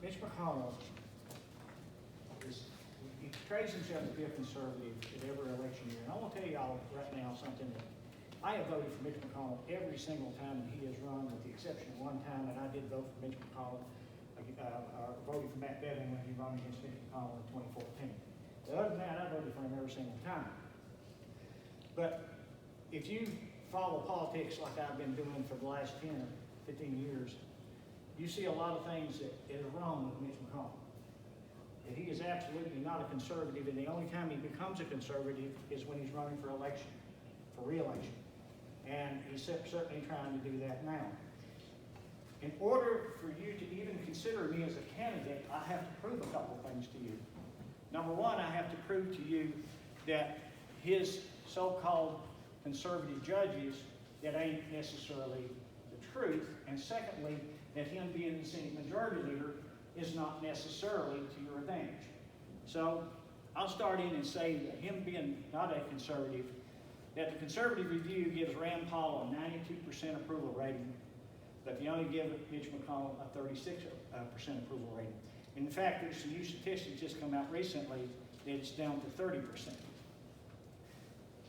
Mitch McConnell he trades himself to be a conservative at every election year. And I want to tell y'all right now something that I have voted for Mitch McConnell every single time that he has run, with the exception of one time that I did vote for Mitch McConnell. Voted for Matt Bevin when he ran against Mitch McConnell in 2014. But other than that, I voted for him every single time. But if you follow politics like I've been doing for the last 10 or 15 years, you see a lot of things that is wrong with Mitch McConnell. That he is absolutely not a conservative, and the only time he becomes a conservative is when he's running for election, for re-election. And he's certainly trying to do that now. In order for you to even consider me as a candidate, I have to prove a couple of things to you. Number one, I have to prove to you that his so-called conservative judges, that ain't necessarily the truth. And secondly, that him being the Senate Majority Leader is not necessarily to your advantage. So I'll start in and say that him being not a conservative, that the Conservative Review gives Rand Paul a 92% approval rating, but they only give Mitch McConnell a 36% approval rating. In fact, there's some new statistics just come out recently that it's down to 30%.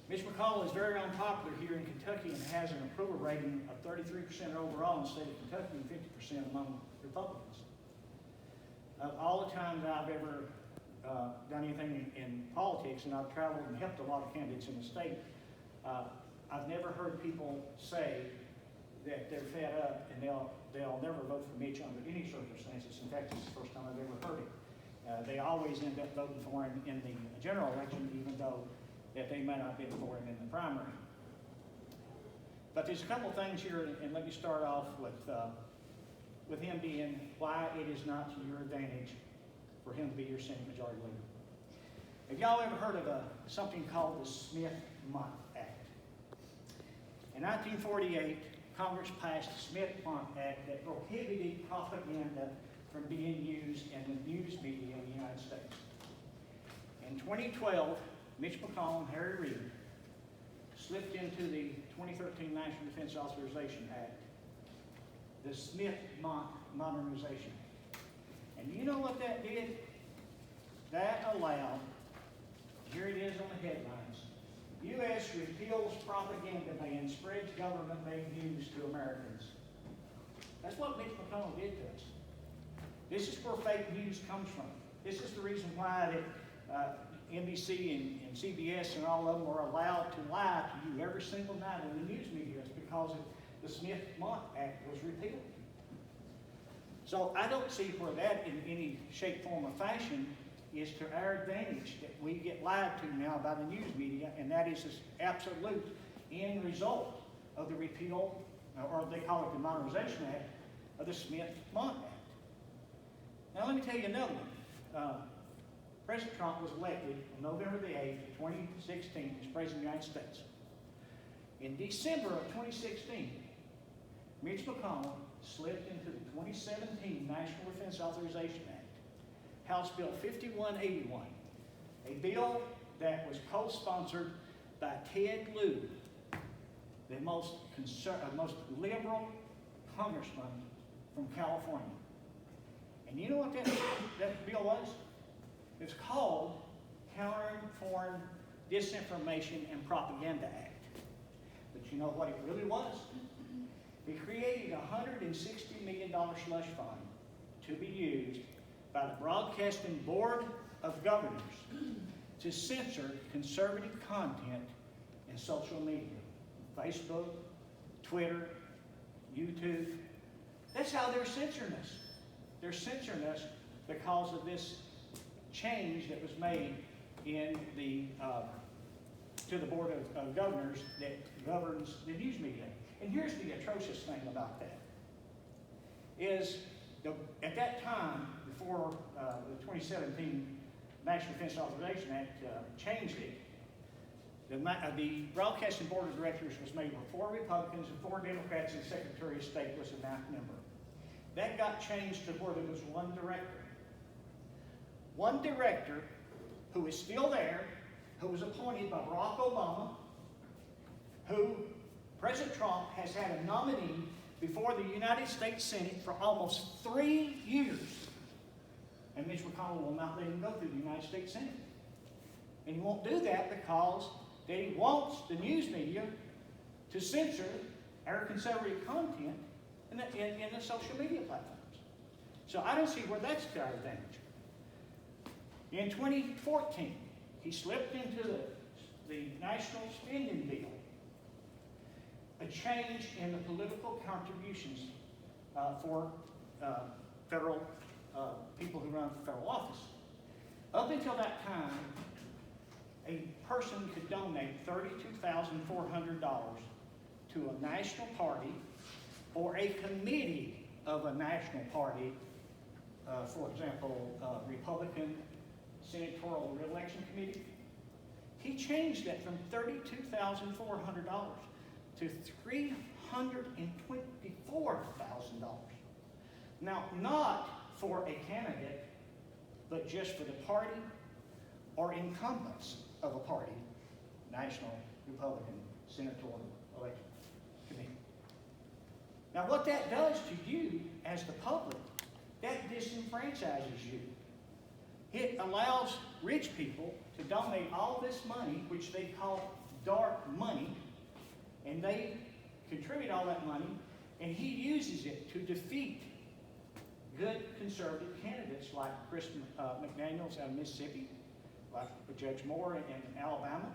Mitch McConnell is very unpopular here in Kentucky and has an approval rating of 33% overall in the state of Kentucky and 50% among Republicans. All the time that I've ever done anything in politics, and I've traveled and helped a lot of candidates in the state, I've never heard people say that they're fed up and they'll never vote for Mitch under any circumstances. In fact, it's the first time I've ever heard it. They always end up voting for him in the general election, even though that they may not have been for him in the primary. But there's a couple of things here, and let me start off with him being why it is not to your advantage for him to be your Senate Majority Leader. Have y'all ever heard of something called the Smith-Mott Act? In 1948, Congress passed the Smith-Mott Act that prohibited propaganda from being used in the news media in the United States. In 2012, Mitch McConnell and Harry Reid slipped into the 2013 National Defense Authorization Act, the Smith-Mott Modernization Act. And you know what that did? That allowed, here it is on the headlines, U.S. repeals propaganda ban, spreads government-made news to Americans. That's what Mitch McConnell did to us. This is where fake news comes from. This is the reason why that NBC and CBS and all of them are allowed to lie to you every single night in the news media. It's because the Smith-Mott Act was repealed. So I don't see where that in any shape, form, or fashion is to our advantage, that we get lied to now by the news media, and that is this absolute end result of the repeal, or they call it the Modernization Act, of the Smith-Mott Act. Now let me tell you another one. President Trump was elected on November the 8th, 2016 as President of the United States. In December of 2016, Mitch McConnell slipped into the 2017 National Defense Authorization Act, House Bill 5181, a bill that was co-sponsored by Ted Lieu, the most liberal congressman from California. And you know what that bill was? It's called Countering Foreign Disinformation and Propaganda Act. But you know what it really was? It created a $160 million slush fund to be used by the Broadcasting Board of Governors to censor conservative content in social media. Facebook, Twitter, YouTube. That's how they're censoring us. They're censoring us because of this change that was made in the to the Board of Governors that governs the news media. And here's the atrocious thing about that, is at that time, before the 2017 National Defense Authorization Act changed it, the Broadcasting Board of Directors was made up of 4 Republicans and 4 Democrats, and the Secretary of State was a 9th member. That got changed to where there was 1 director. 1 director who is still there, who was appointed by Barack Obama, who President Trump has had a nominee before the United States Senate for almost 3 years. And Mitch McConnell will not let him go through the United States Senate. And he won't do that because that he wants the news media to censor our conservative content in the social media platforms. So I don't see where that's to our advantage. In 2014, he slipped into the national spending bill a change in the political contributions for federal people who run for federal office. Up until that time, a person could donate $32,400 to a national party or a committee of a national party, for example, Republican Senatorial Re-election Committee. He changed that from $32,400 to $324,000. Now, not for a candidate, but just for the party or incumbents of a party, National Republican Senatorial Election Committee. Now, what that does to you as the public, that disenfranchises you. It allows rich people to donate all this money, which they call dark money, and they contribute all that money, and he uses it to defeat good conservative candidates like Chris McDaniels out of Mississippi, like Judge Moore in Alabama,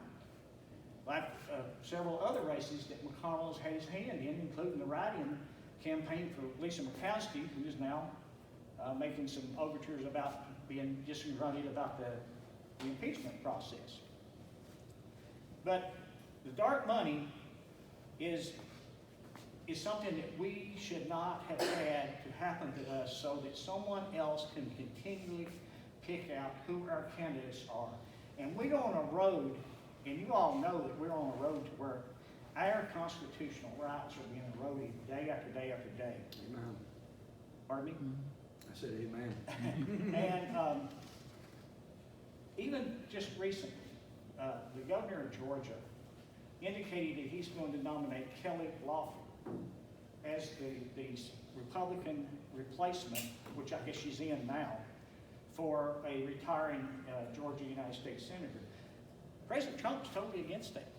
like several other races that McConnell has had his hand in, including the write-in campaign for Lisa Murkowski, who is now making some overtures about being disgruntled about the impeachment process. But the dark money is something that we should not have had to happen to us so that someone else can continually pick out who our candidates are. And we're on a road, and you all know that we're on a road to where our constitutional rights are being eroded day after day after day. Amen. Pardon me? I said amen. And even just recently, the governor of Georgia indicated that he's going to nominate Kelly Loeffler as the Republican replacement, which I guess she's in now, for a retiring Georgia United States Senator. President Trump's totally against that.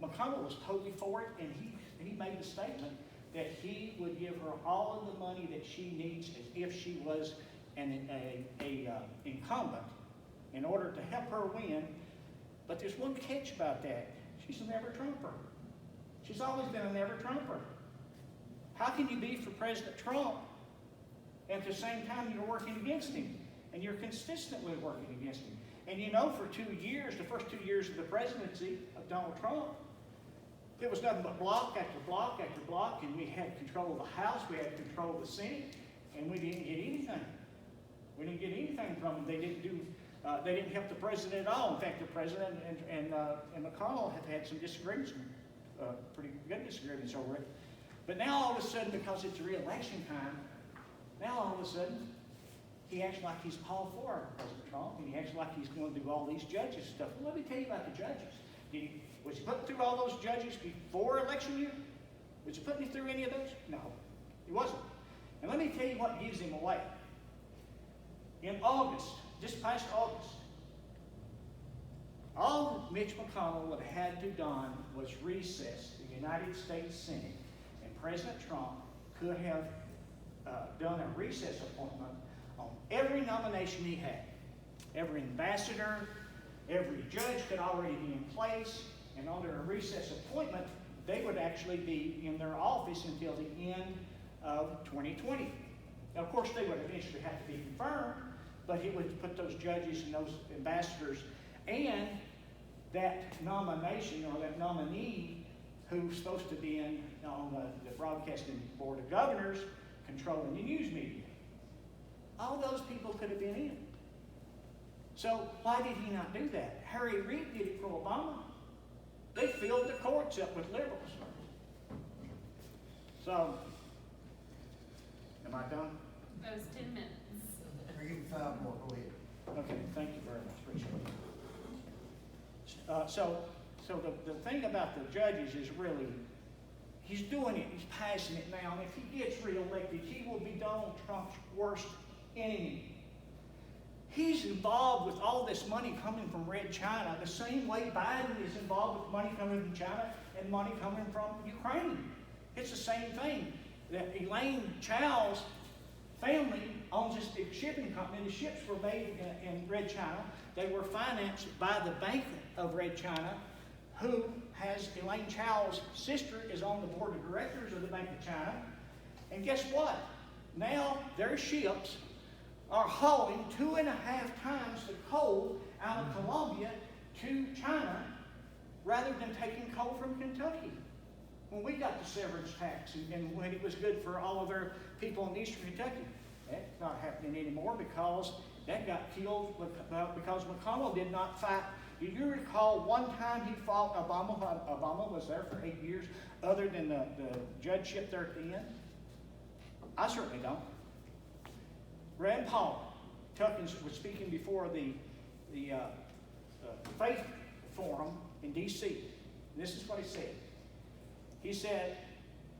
McConnell was totally for it, and he made the statement that he would give her all of the money that she needs as if she was an incumbent in order to help her win. But there's one catch about that. She's a never-Trumper. She's always been a never-Trumper. How can you be for President Trump and at the same time you're working against him? And you're consistently working against him. And you know, for 2 years, the first 2 years of the presidency of Donald Trump, it was nothing but block after block after block, and we had control of the House, we had control of the Senate, and we didn't get anything. We didn't get anything from them. They didn't help the president at all. In fact, the president and McConnell have had some disagreements, pretty good disagreements over it. But now all of a sudden, because it's re-election time, now all of a sudden, he acts like he's all for President Trump, and he acts like he's going to do all these judges stuff. Well, let me tell you about the judges. Was he putting through all those judges before election year? Was he putting through any of those? No, he wasn't. And let me tell you what gives him away. In August, just past August, all Mitch McConnell would have had to done was recess the United States Senate, and President Trump could have done a recess appointment on every nomination he had. Every ambassador, every judge could already be in place, and under a recess appointment, they would actually be in their office until the end of 2020. Now, of course, they would eventually have to be confirmed, but he would put those judges and those ambassadors and that nomination or that nominee who's supposed to be on the broadcasting board of governors controlling the news media. All those people could have been in. So why did he not do that? Harry Reid did it for Obama. They filled the courts up with liberals. So, am I done? That was 10 minutes. I'll give you 5 more, go ahead. Okay, thank you very much, appreciate it. So the thing about the judges is really, he's doing it, he's passing it now, and if he gets reelected, he will be Donald Trump's worst enemy. He's involved with all this money coming from Red China, the same way Biden is involved with money coming from China and money coming from Ukraine. It's the same thing. That Elaine Chow's family owns this big shipping company. The ships were made in Red China. They were financed by the Bank of Red China, who has Elaine Chow's sister is on the board of directors of the Bank of China. And guess what? Now their ships are hauling 2.5 times the coal out of Colombia to China rather than taking coal from Kentucky. When we got the severance tax and when it was good for all of our people in eastern Kentucky, that's not happening anymore because that got killed because McConnell did not fight. Do you recall one time he fought Obama? Obama was there for 8 years, other than the judgeship there at the end? I certainly don't. Rand Paul was speaking before the Faith Forum in D.C. This is what he said. He said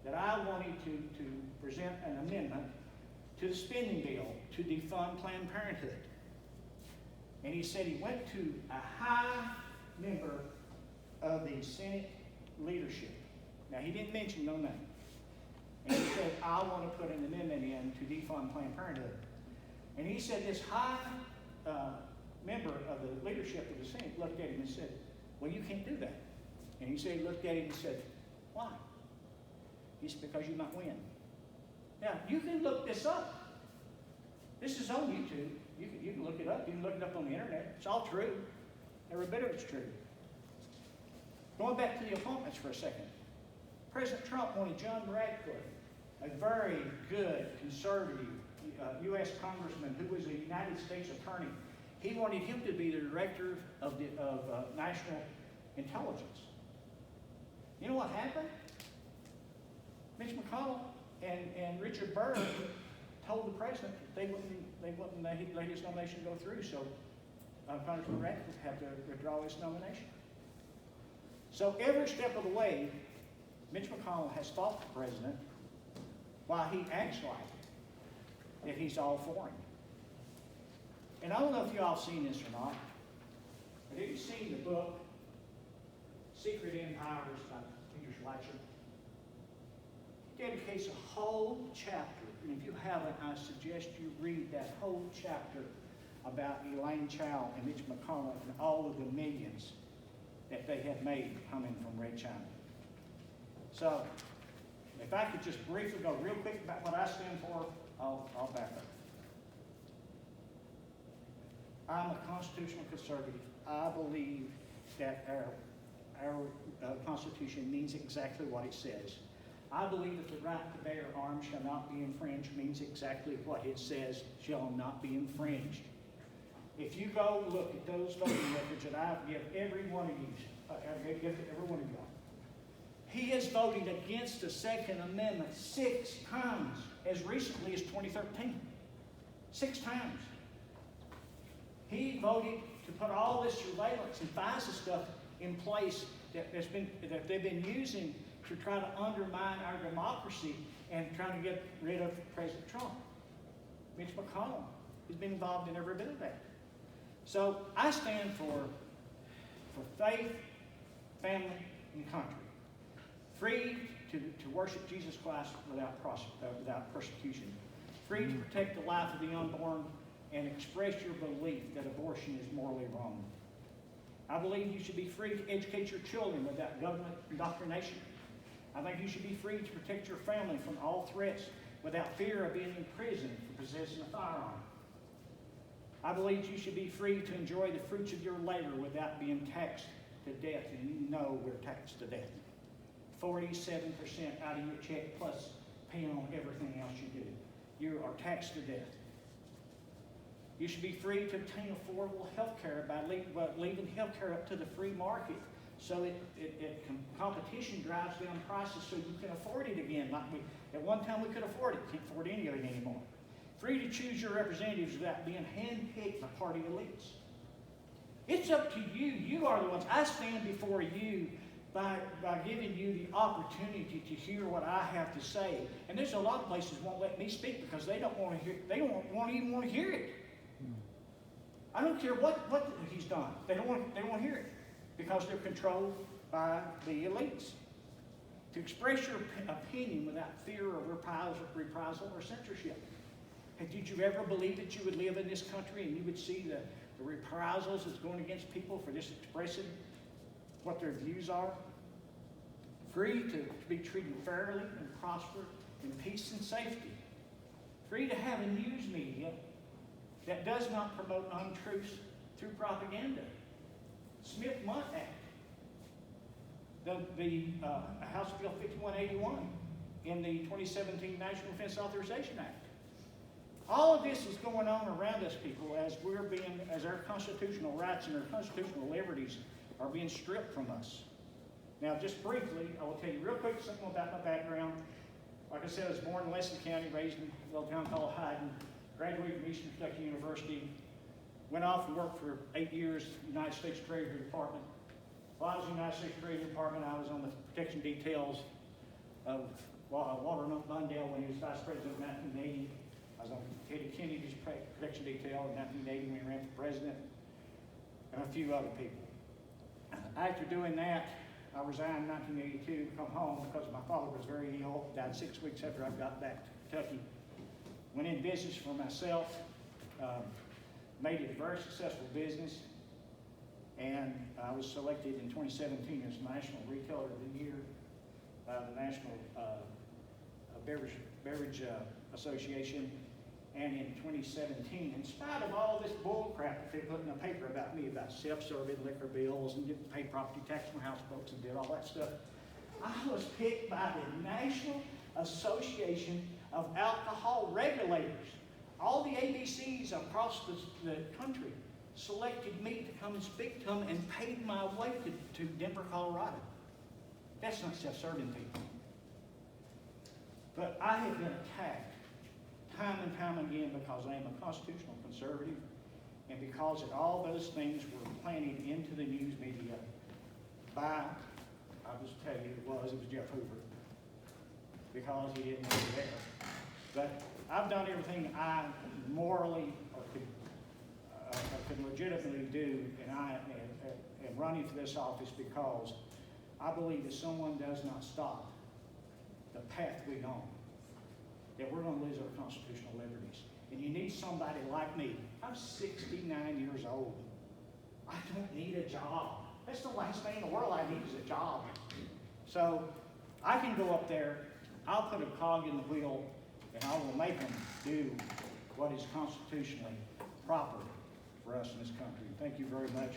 that I wanted to present an amendment to the spending bill to defund Planned Parenthood. And he said he went to a high member of the Senate leadership. Now, he didn't mention no name. And he said, I want to put an amendment in to defund Planned Parenthood. And he said this high member of the leadership of the Senate looked at him and said, well, you can't do that. And he said, he looked at him and said, why? He said, because you might win. Now, you can look this up. This is on YouTube. You can look it up. You can look it up on the internet. It's all true. Every bit of it's true. Going back to the appointments for a second. President Trump wanted John Radcliffe, a very good conservative U.S. congressman who was a United States attorney. He wanted him to be the director of national intelligence. You know what happened? Mitch McConnell and Richard Burr told the president that they wouldn't let his nomination go through, so Congressman Radcliffe had to withdraw his nomination. So every step of the way, Mitch McConnell has fought the president while he acts like that he's all for him. And I don't know if you all have seen this or not, but have you seen the book Secret Empires by Peter Schleicher? He dedicates a whole chapter, and if you haven't, I suggest you read that whole chapter about Elaine Chao and Mitch McConnell and all of the millions that they have made coming from Red China. So, if I could just briefly go real quick about what I stand for, I'll back up. I'm a constitutional conservative. I believe that our Constitution means exactly what it says. I believe that the right to bear arms shall not be infringed means exactly what it says shall not be infringed. If you go look at those voting records that I give every one of you, he has voted against the Second Amendment 6 times as recently as 2013. 6 times. He voted to put all this surveillance and FISA stuff in place that they've been using to try to undermine our democracy and trying to get rid of President Trump. Mitch McConnell has been involved in every bit of that. So I stand for faith, family, and country. Free to worship Jesus Christ without persecution. Free to protect the life of the unborn and express your belief that abortion is morally wrong. I believe you should be free to educate your children without government indoctrination. I think you should be free to protect your family from all threats without fear of being imprisoned for possessing a firearm. I believe you should be free to enjoy the fruits of your labor without being taxed to death, and you know we're taxed to death. 47% out of your check plus paying on everything else you do. You are taxed to death. You should be free to obtain affordable health care by leaving health care up to the free market so competition drives down prices so you can afford it again. Like at one time we could afford it, can't afford any of it anymore. Free to choose your representatives without being handpicked by party elites. It's up to you. You are the ones. I stand before you by giving you the opportunity to hear what I have to say. And there's a lot of places won't let me speak because they don't want to hear. They don't even want to hear it. I don't care what he's done. They don't want to hear it because they're controlled by the elites. To express your opinion without fear of reprisal or censorship. And did you ever believe that you would live in this country and you would see the reprisals that's going against people for just expressing what their views are? Free to be treated fairly and prosper in peace and safety. Free to have a news media that does not promote untruths through propaganda. Smith-Mundt Act. The House Bill 5181 in the 2017 National Defense Authorization Act. All of this is going on around us, people, as our constitutional rights and our constitutional liberties are being stripped from us. Now, just briefly, I will tell you real quick something about my background. Like I said, I was born in Wesley County, raised in a little town called Hyden, graduated from Eastern Kentucky University, went off and worked for 8 years in the United States Treasury Department. While I was in the United States Treasury Department, I was on the protection details of Walter Mondale when he was Vice President in 1980. I was on Teddy Kennedy's protection detail in 1980 when he ran for president, and a few other people. After doing that, I resigned in 1982 to come home because my father was very ill, died 6 weeks after I got back to Kentucky. Went in business for myself, made it a very successful business, and I was selected in 2017 as National Retailer of the Year by the National Beverage Association. And in 2017, in spite of all this bull crap that they put in the paper about me, about self-serving liquor bills and didn't pay property tax on houseboats and did all that stuff, I was picked by the National Association of Alcohol Regulators. All the ABCs across the country selected me to come and speak to them and paid my way to Denver, Colorado. That's not self-serving, people. But I have been attacked time and time again because I am a constitutional conservative and because all those things were planted into the news media by, I'll just tell you it was Jeff Hoover, because he didn't know there. But I've done everything I morally or could legitimately do, and I am running for this office because I believe if someone does not stop the path we on, that we're going to lose our constitutional liberties. And you need somebody like me. I'm 69 years old. I don't need a job. That's the last thing in the world I need is a job. So I can go up there, I'll put a cog in the wheel, and I will make them do what is constitutionally proper for us in this country. Thank you very much.